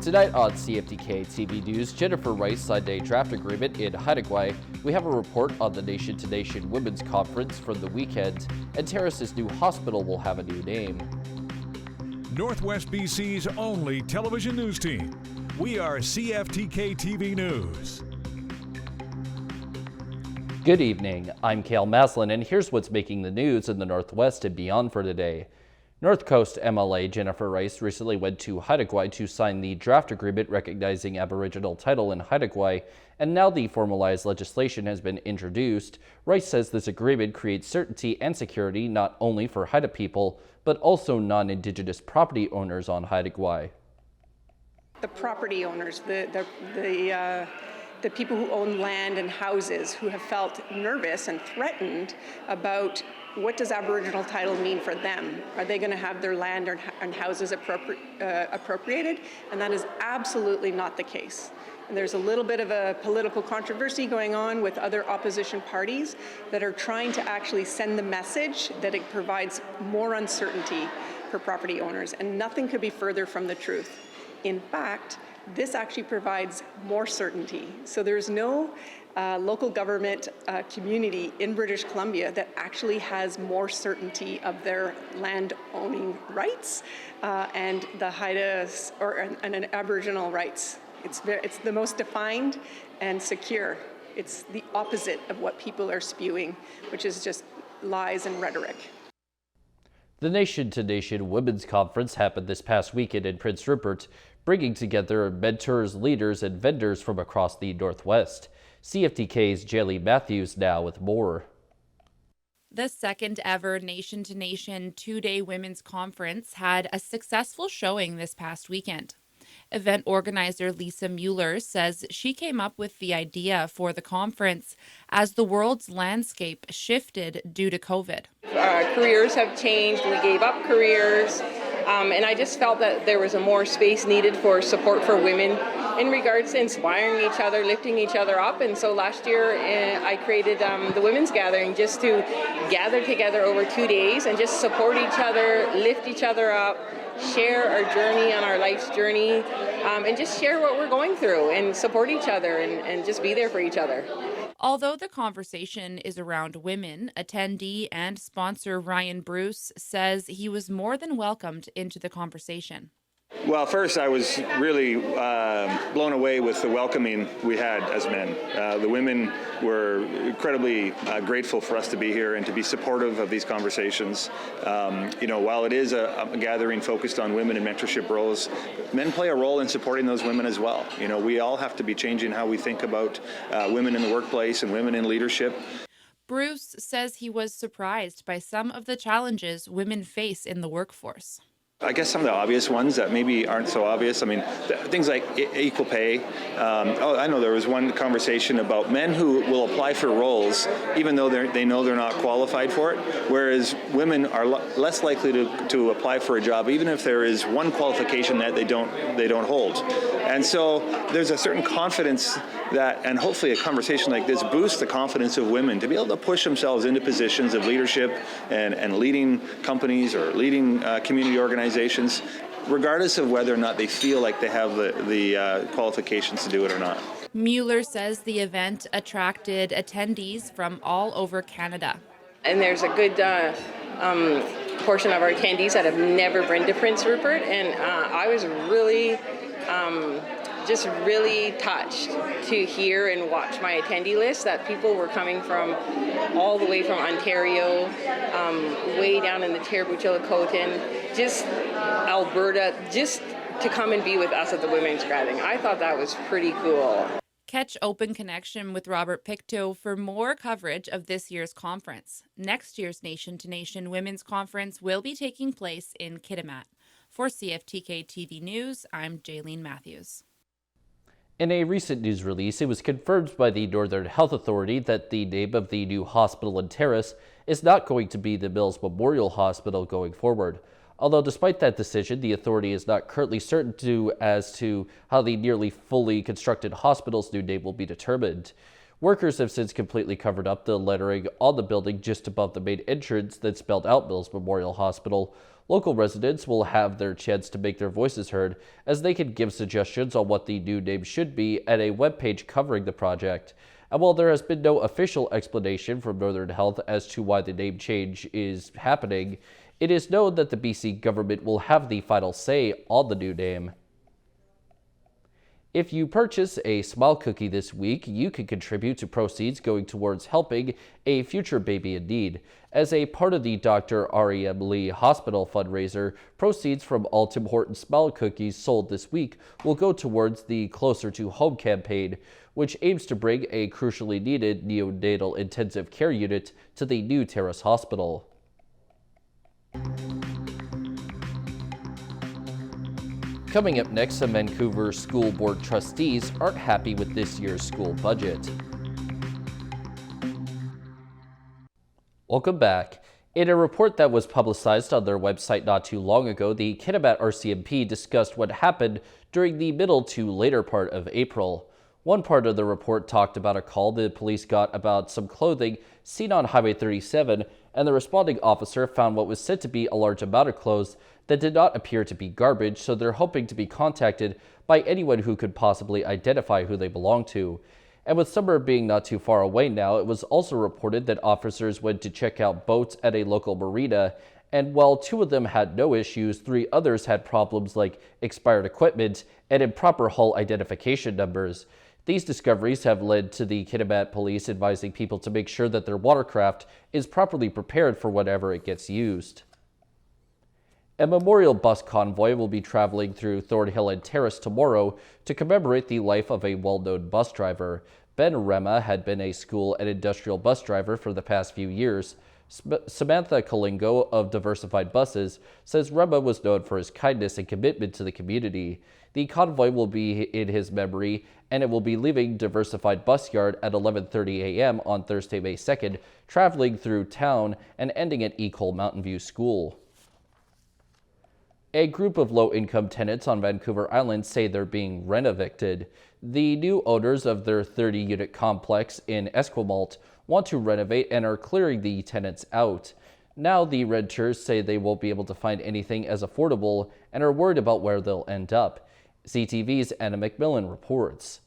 Tonight on CFTK-TV News, Jennifer Rice signed a draft agreement in Haida. We have a report on the Nation to Nation Women's Conference from the weekend, and Terrace's new hospital will have a new name. Northwest BC's only television news team. We are CFTK-TV News. Good evening, I'm Cale Maslin, and here's what's making the news in the Northwest and beyond for today. North Coast MLA Jennifer Rice recently went to Haida to sign the draft agreement recognizing Aboriginal title in Haida, and now the formalized legislation has been introduced. Rice says this agreement creates certainty and security not only for Haida people, but also non-Indigenous property owners on Haida. The property owners, the people who own land and houses who have felt nervous and threatened about what does Aboriginal title mean for them? Are they going to have their land and houses appropriated? And that is absolutely not the case. And there's a little bit of a political controversy going on with other opposition parties that are trying to actually send the message that it provides more uncertainty for property owners, and nothing could be further from the truth. In fact, this actually provides more certainty. So there's no local government community in British Columbia that actually has more certainty of their land owning rights and the Haidas and Aboriginal rights. It's the most defined and secure. It's the opposite of what people are spewing, which is just lies and rhetoric. The Nation to Nation Women's Conference happened this past weekend in Prince Rupert, bringing together mentors, leaders, and vendors from across the Northwest. CFTK's Jayleen Matthews now with more. The second ever Nation to Nation two-day women's conference had a successful showing this past weekend. Event organizer Lisa Mueller says she came up with the idea for the conference as the world's landscape shifted due to COVID. Careers have changed. We gave up careers. And I just felt that there was a more space needed for support for women in regards to inspiring each other, lifting each other up. And so last year I created the Women's Gathering just to gather together over 2 days and just support each other, lift each other up, share our journey on our life's journey, and just share what we're going through and support each other and just be there for each other. Although the conversation is around women, attendee and sponsor Ryan Bruce says he was more than welcomed into the conversation. Well, first, I was really blown away with the welcoming we had as men. The women were incredibly grateful for us to be here and to be supportive of these conversations. While it is a gathering focused on women in mentorship roles, men play a role in supporting those women as well. We all have to be changing how we think about women in the workplace and women in leadership. Bruce says he was surprised by some of the challenges women face in the workforce. I guess some of the obvious ones that maybe aren't so obvious. I mean, things like equal pay. I know there was one conversation about men who will apply for roles even though they know they're not qualified for it, whereas women are less likely to apply for a job even if there is one qualification that they don't hold. And so there's a certain confidence that, and hopefully a conversation like this boosts the confidence of women to be able to push themselves into positions of leadership and leading companies or leading community organizations, regardless of whether or not they feel like they have the qualifications to do it or not. Mueller says the event attracted attendees from all over Canada. And there's a good portion of our attendees that have never been to Prince Rupert, and I was really really touched to hear and watch my attendee list that people were coming from all the way from Ontario, way down in the Terrebonne-Chilcotin, just Alberta, just to come and be with us at the Women's Gathering. I thought that was pretty cool. Catch Open Connection with Robert Pictou for more coverage of this year's conference. Next year's Nation to Nation Women's Conference will be taking place in Kitimat. For CFTK-TV News, I'm Jayleen Matthews. In a recent news release, it was confirmed by the Northern Health Authority that the name of the new hospital in Terrace is not going to be the Mills Memorial Hospital going forward. Although despite that decision, the authority is not currently certain as to how the nearly fully constructed hospital's new name will be determined. Workers have since completely covered up the lettering on the building just above the main entrance that spelled out Mills Memorial Hospital. Local residents will have their chance to make their voices heard as they can give suggestions on what the new name should be at a webpage covering the project. And while there has been no official explanation from Northern Health as to why the name change is happening, it is known that the BC government will have the final say on the new name. If you purchase a Smile cookie this week, you can contribute to proceeds going towards helping a future baby in need. As a part of the Dr. R.E.M. Lee Hospital fundraiser, proceeds from all Tim Hortons Smile cookies sold this week will go towards the Closer to Home campaign, which aims to bring a crucially needed neonatal intensive care unit to the new Terrace Hospital. Coming up next, some Vancouver School Board trustees aren't happy with this year's school budget. Welcome back. In a report that was publicized on their website not too long ago, the Kitimat RCMP discussed what happened during the middle to later part of April. One part of the report talked about a call the police got about some clothing seen on Highway 37, and the responding officer found what was said to be a large amount of clothes that did not appear to be garbage, so they're hoping to be contacted by anyone who could possibly identify who they belong to. And with summer being not too far away now, it was also reported that officers went to check out boats at a local marina, and while 2 of them had no issues, 3 others had problems like expired equipment and improper hull identification numbers. These discoveries have led to the Kitimat police advising people to make sure that their watercraft is properly prepared for whenever it gets used. A memorial bus convoy will be traveling through Thornhill and Terrace tomorrow to commemorate the life of a well-known bus driver. Ben Rema had been a school and industrial bus driver for the past few years. Samantha Kalingo of Diversified Buses says Rema was known for his kindness and commitment to the community. The convoy will be in his memory, and it will be leaving Diversified Bus Yard at 11:30 a.m. on Thursday, May 2nd, traveling through town and ending at Ecole Mountain View School. A group of low-income tenants on Vancouver Island say they're being rent-evicted. The new owners of their 30-unit complex in Esquimalt want to renovate and are clearing the tenants out. Now the renters say they won't be able to find anything as affordable and are worried about where they'll end up. CTV's Anna McMillan reports.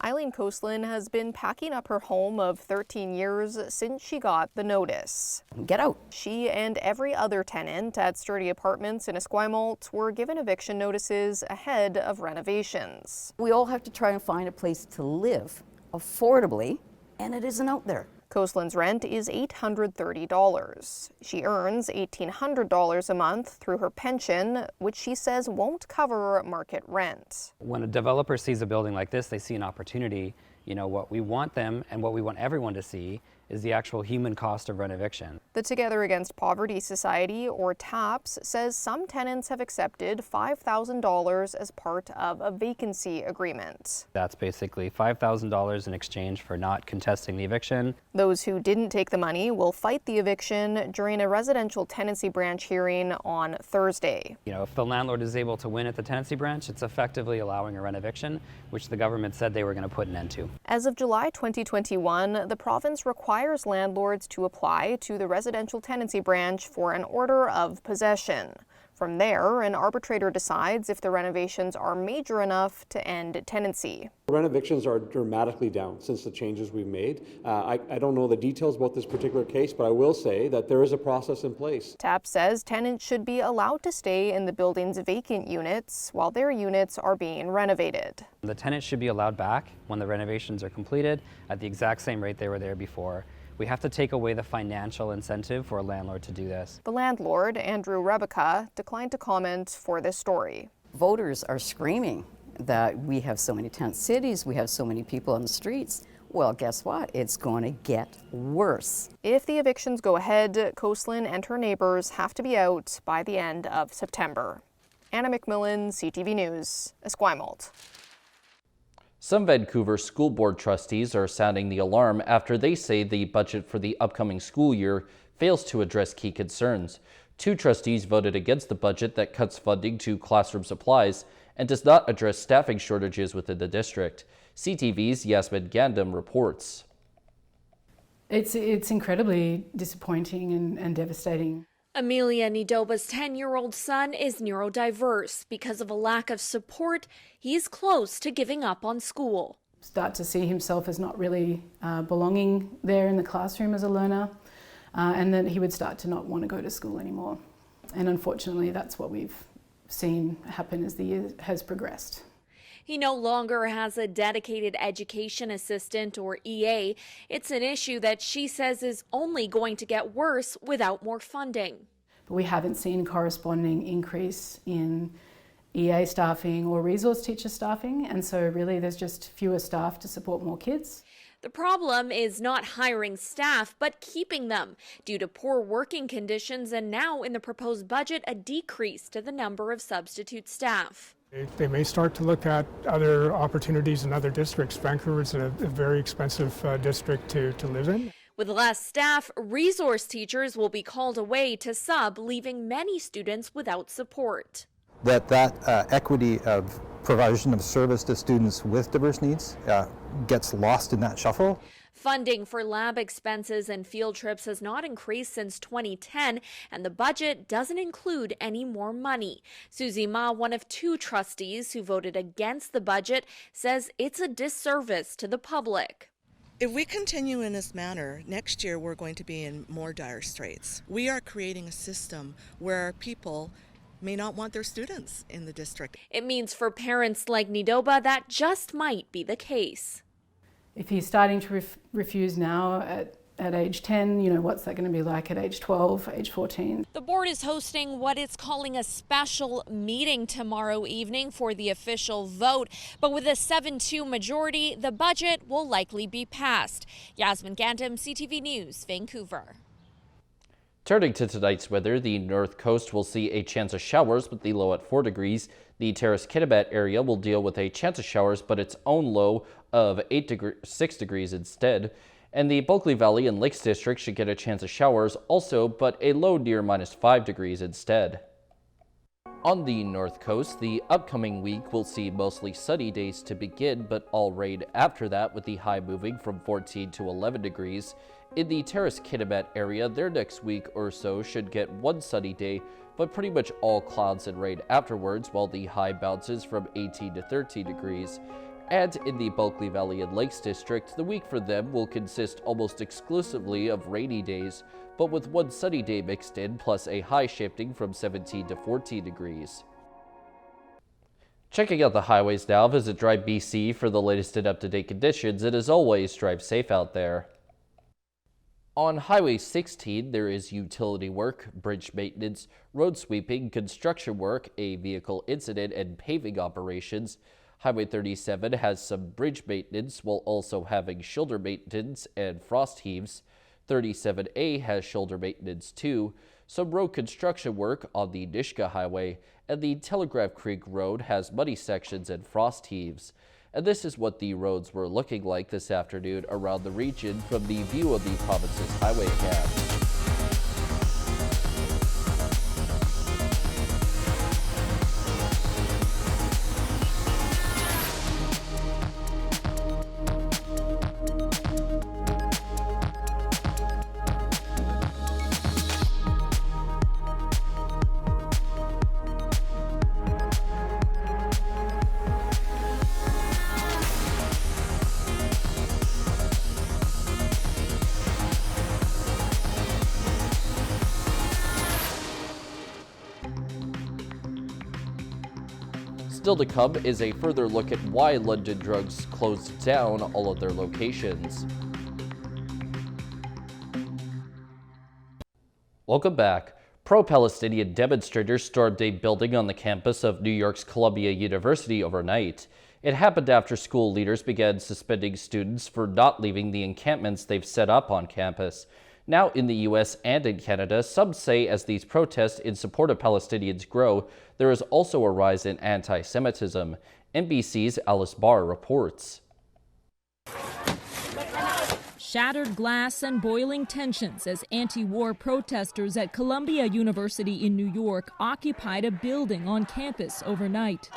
Eileen Coastland has been packing up her home of 13 years since she got the notice. Get out. She and every other tenant at Sturdy Apartments in Esquimalt were given eviction notices ahead of renovations. We all have to try and find a place to live affordably, and it isn't out there. Coastland's rent is $830. She earns $1,800 a month through her pension, which she says won't cover market rent. When a developer sees a building like this, they see an opportunity. You know, what we want them and what we want everyone to see is the actual human cost of rent eviction. The Together Against Poverty Society, or TAPS, says some tenants have accepted $5,000 as part of a vacancy agreement. That's basically $5,000 in exchange for not contesting the eviction. Those who didn't take the money will fight the eviction during a residential tenancy branch hearing on Thursday. You know, if the landlord is able to win at the tenancy branch, it's effectively allowing a rent eviction, which the government said they were going to put an end to. As of July 2021, the province requires landlords to apply to the residential tenancy branch for an order of possession. From there, an arbitrator decides if the renovations are major enough to end tenancy. Rent evictions are dramatically down since the changes we've made. I don't know the details about this particular case, but I will say that there is a process in place. TAP says tenants should be allowed to stay in the building's vacant units while their units are being renovated. The tenants should be allowed back when the renovations are completed at the exact same rate they were there before. We have to take away the financial incentive for a landlord to do this. The landlord, Andrew Rebeca, declined to comment for this story. Voters are screaming that we have so many tent cities, we have so many people on the streets. Well, guess what? It's going to get worse. If the evictions go ahead, Coastland and her neighbors have to be out by the end of September. Anna McMillan, CTV News, Esquimalt. Some Vancouver School Board trustees are sounding the alarm after they say the budget for the upcoming school year fails to address key concerns. 2 trustees voted against the budget that cuts funding to classroom supplies and does not address staffing shortages within the district. CTV's Yasmin Gandam reports. It's incredibly disappointing and devastating. Amelia Nidoba's 10-year-old son is neurodiverse. Because of a lack of support, he's close to giving up on school. Start to see himself as not really belonging there in the classroom as a learner, and then he would start to not want to go to school anymore. And unfortunately, that's what we've seen happen as the year has progressed. He no longer has a dedicated education assistant, or EA. It's an issue that she says is only going to get worse without more funding. But we haven't seen corresponding increase in EA staffing or resource teacher staffing, and so really there's just fewer staff to support more kids. The problem is not hiring staff, but keeping them due to poor working conditions, and now in the proposed budget, a decrease to the number of substitute staff. They may start to look at other opportunities in other districts. Vancouver is a very expensive district to live in. With less staff, resource teachers will be called away to sub, leaving many students without support. That equity of provision of service to students with diverse needs gets lost in that shuffle. Funding for lab expenses and field trips has not increased since 2010, and the budget doesn't include any more money. Susie Ma, one of 2 trustees who voted against the budget, says it's a disservice to the public. If we continue in this manner, next year we're going to be in more dire straits. We are creating a system where people may not want their students in the district. It means for parents like Nidoba that just might be the case. If he's starting to refuse now at age 10, what's that going to be like at age 12, age 14? The board is hosting what it's calling a special meeting tomorrow evening for the official vote. But with a 7-2 majority, the budget will likely be passed. Yasmin Gandam, CTV News, Vancouver. Turning to tonight's weather, the North Coast will see a chance of showers with the low at 4 degrees. The Terrace-Kitimat area will deal with a chance of showers, but its own low of 6 degrees instead. And the Bulkley Valley and Lakes District should get a chance of showers also, but a low near -5 degrees instead. On the North Coast, the upcoming week will see mostly sunny days to begin, but all rain after that, with the high moving from 14 to 11 degrees. In the Terrace-Kitimat area, their next week or so should get one sunny day, but pretty much all clouds and rain afterwards, while the high bounces from 18 to 13 degrees. And in the Bulkley Valley and Lakes District, the week for them will consist almost exclusively of rainy days, but with one sunny day mixed in, plus a high shifting from 17 to 14 degrees. Checking out the highways now, visit Drive BC for the latest and up-to-date conditions, and as always, drive safe out there. On Highway 16, there is utility work, bridge maintenance, road sweeping, construction work, a vehicle incident, and paving operations. Highway 37 has some bridge maintenance while also having shoulder maintenance and frost heaves. 37A has shoulder maintenance too, some road construction work on the Nishka Highway, and the Telegraph Creek Road has muddy sections and frost heaves. And this is what the roads were looking like this afternoon around the region from the view of the province's highway cam. Still to come is a further look at why London Drugs closed down all of their locations. Welcome back. Pro-Palestinian demonstrators stormed a building on the campus of New York's Columbia University overnight. It happened after school leaders began suspending students for not leaving the encampments they've set up on campus. Now in the U.S. and in Canada, some say as these protests in support of Palestinians grow, there is also a rise in anti-Semitism. NBC's Alice Barr reports. Shattered glass and boiling tensions as anti-war protesters at Columbia University in New York occupied a building on campus overnight.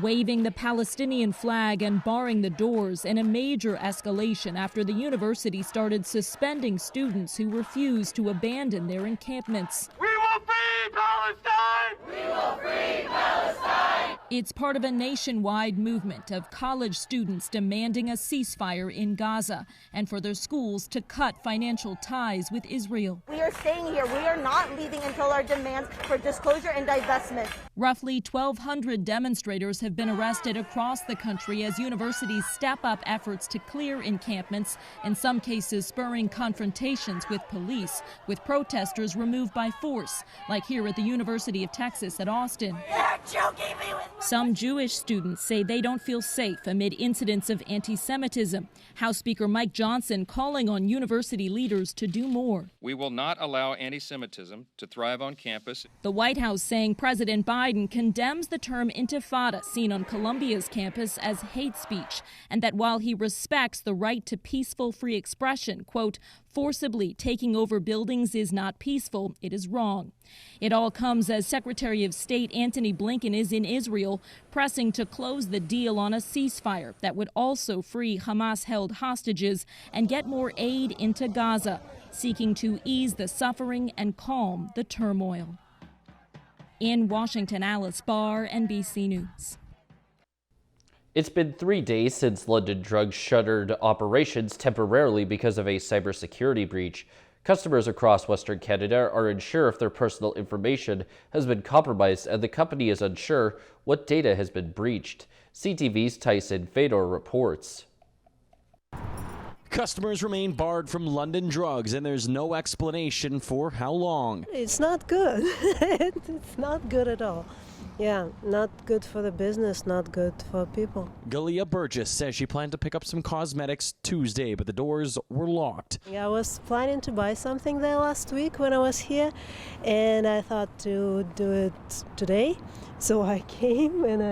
waving the Palestinian flag and barring the doors in a major escalation after the university started suspending students who refused to abandon their encampments. We will free Palestine! We will free Palestine! It's part of a nationwide movement of college students demanding a ceasefire in Gaza and for their schools to cut financial ties with Israel. We are staying here. We are not leaving until our demands for disclosure and divestment. Roughly 1,200 demonstrators have been arrested across the country as universities step up efforts to clear encampments, in some cases spurring confrontations with police, with protesters removed by force, like here at the University of Texas at Austin. Some Jewish students say they don't feel safe amid incidents of anti-Semitism. House Speaker Mike Johnson calling on university leaders to do more. We will not allow anti-Semitism to thrive on campus. The White House saying President Biden condemns the term intifada seen on Columbia's campus as hate speech, and that while he respects the right to peaceful free expression, quote, forcibly taking over buildings is not peaceful, it is wrong. It all comes as Secretary of State Antony Blinken is in Israel, pressing to close the deal on a ceasefire that would also free Hamas-held hostages and get more aid into Gaza, seeking to ease the suffering and calm the turmoil. In Washington, Alice Barr, NBC News. It's been 3 days since London Drugs shuttered operations temporarily because of a cybersecurity breach. Customers across Western Canada are unsure if their personal information has been compromised, and the company is unsure what data has been breached. CTV's Tyson Fedor reports. Customers remain barred from London Drugs, and there's no explanation for how long. It's not good. It's not good at all. Yeah, not good for the business, not good for people. Galia Burgess says she planned to pick up some cosmetics Tuesday, but the doors were locked. Yeah, I was planning to buy something there last week when I was here, and I thought to do it today. So I came and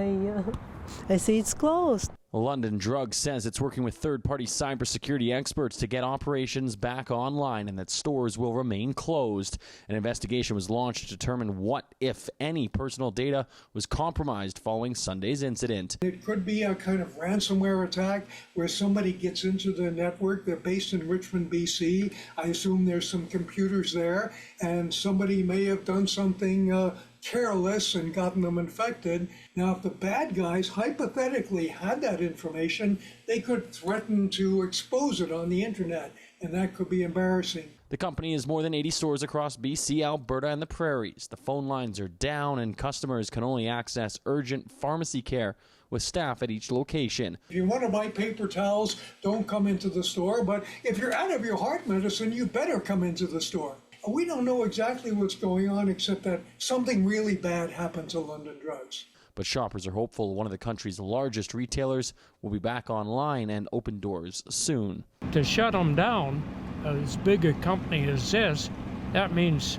I see it's closed. London Drugs says it's working with third-party cybersecurity experts to get operations back online and that stores will remain closed. An investigation was launched to determine what, if any, personal data was compromised following Sunday's incident. It could be a kind of ransomware attack where somebody gets into the network. They're based in Richmond, BC. I assume there's some computers there, and somebody may have done something careless and gotten them infected. Now, if the bad guys hypothetically had that information, they could threaten to expose it on the internet, and that could be embarrassing. The company has more than 80 stores across BC, Alberta, and the Prairies. The phone lines are down, and customers can only access urgent pharmacy care with staff at each location. If you want to buy paper towels, don't come into the store, but if you're out of your heart medicine, you better come into the store. We don't know exactly what's going on, except that something really bad happened to London Drugs. But shoppers are hopeful one of the country's largest retailers will be back online and open doors soon. To shut them down, as big a company as this, that means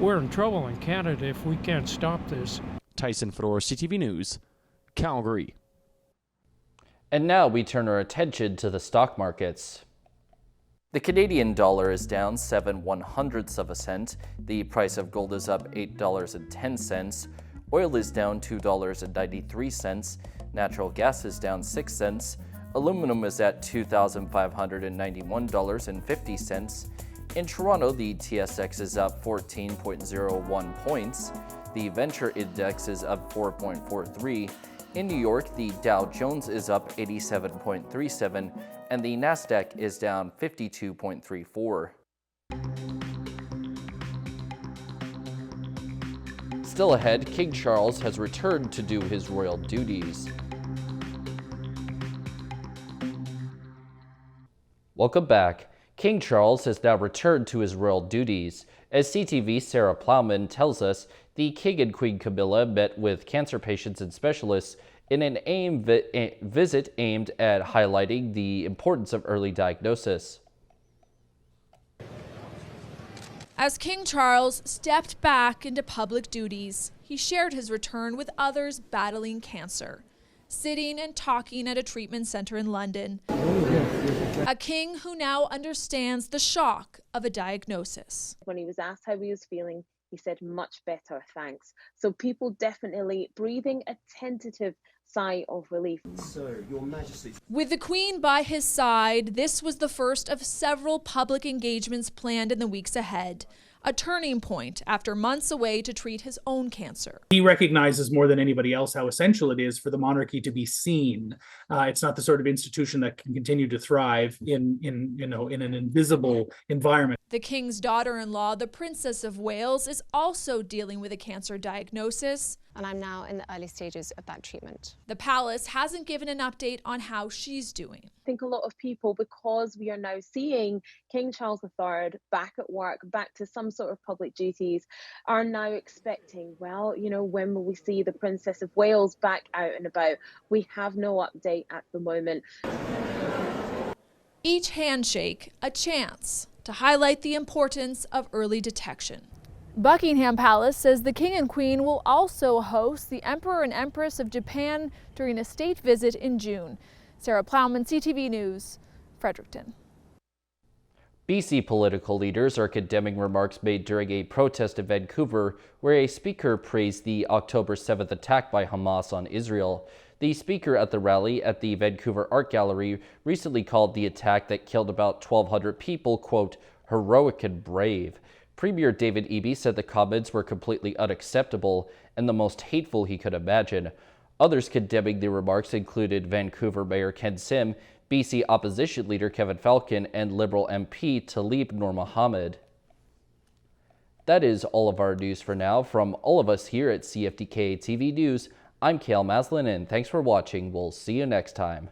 we're in trouble in Canada if we can't stop this. Tyson Fedor, CTV News, Calgary. And now we turn our attention to the stock markets. The Canadian dollar is down 7/100ths of a cent. The price of gold is up $8.10. Oil is down $2.93. Natural gas is down 6 cents. Aluminum is at $2,591.50. In Toronto, the TSX is up 14.01 points. The Venture Index is up 4.43. In New York, the Dow Jones is up 87.37, and the Nasdaq is down 52.34. Still ahead, King Charles has returned to do his royal duties. Welcome back. King Charles has now returned to his royal duties. As CTV's Sarah Plowman tells us, the King and Queen Camilla met with cancer patients and specialists in an visit aimed at highlighting the importance of early diagnosis. As King Charles stepped back into public duties, he shared his return with others battling cancer, sitting and talking at a treatment center in London. A king who now understands the shock of a diagnosis. When he was asked how he was feeling, He said, much better, thanks. So people definitely breathing a tentative sigh of relief. So, Your Majesty. With the Queen by his side, this was the first of several public engagements planned in the weeks ahead. A turning point after months away to treat his own cancer. He recognizes more than anybody else how essential it is for the monarchy to be seen. It's not the sort of institution that can continue to thrive in an invisible environment. The King's daughter-in-law, the Princess of Wales, is also dealing with a cancer diagnosis. And I'm now in the early stages of that treatment. The palace hasn't given an update on how she's doing. I think a lot of people, because we are now seeing King Charles III back at work, back to some sort of public duties, are now expecting, well, when will we see the Princess of Wales back out and about? We have no update at the moment. Each handshake, a chance to highlight the importance of early detection. Buckingham Palace says the King and Queen will also host the Emperor and Empress of Japan during a state visit in June. Sarah Plowman, CTV News, Fredericton. BC political leaders are condemning remarks made during a protest in Vancouver where a speaker praised the October 7th attack by Hamas on Israel. The speaker at the rally at the Vancouver Art Gallery recently called the attack that killed about 1,200 people, quote, heroic and brave. Premier David Eby said the comments were completely unacceptable and the most hateful he could imagine. Others condemning the remarks included Vancouver Mayor Ken Sim, BC opposition leader Kevin Falcon, and Liberal MP Tlaib Noor Mohammed. That is all of our news for now. From all of us here at CFTK-TV News, I'm Cale Maslin, and thanks for watching. We'll see you next time.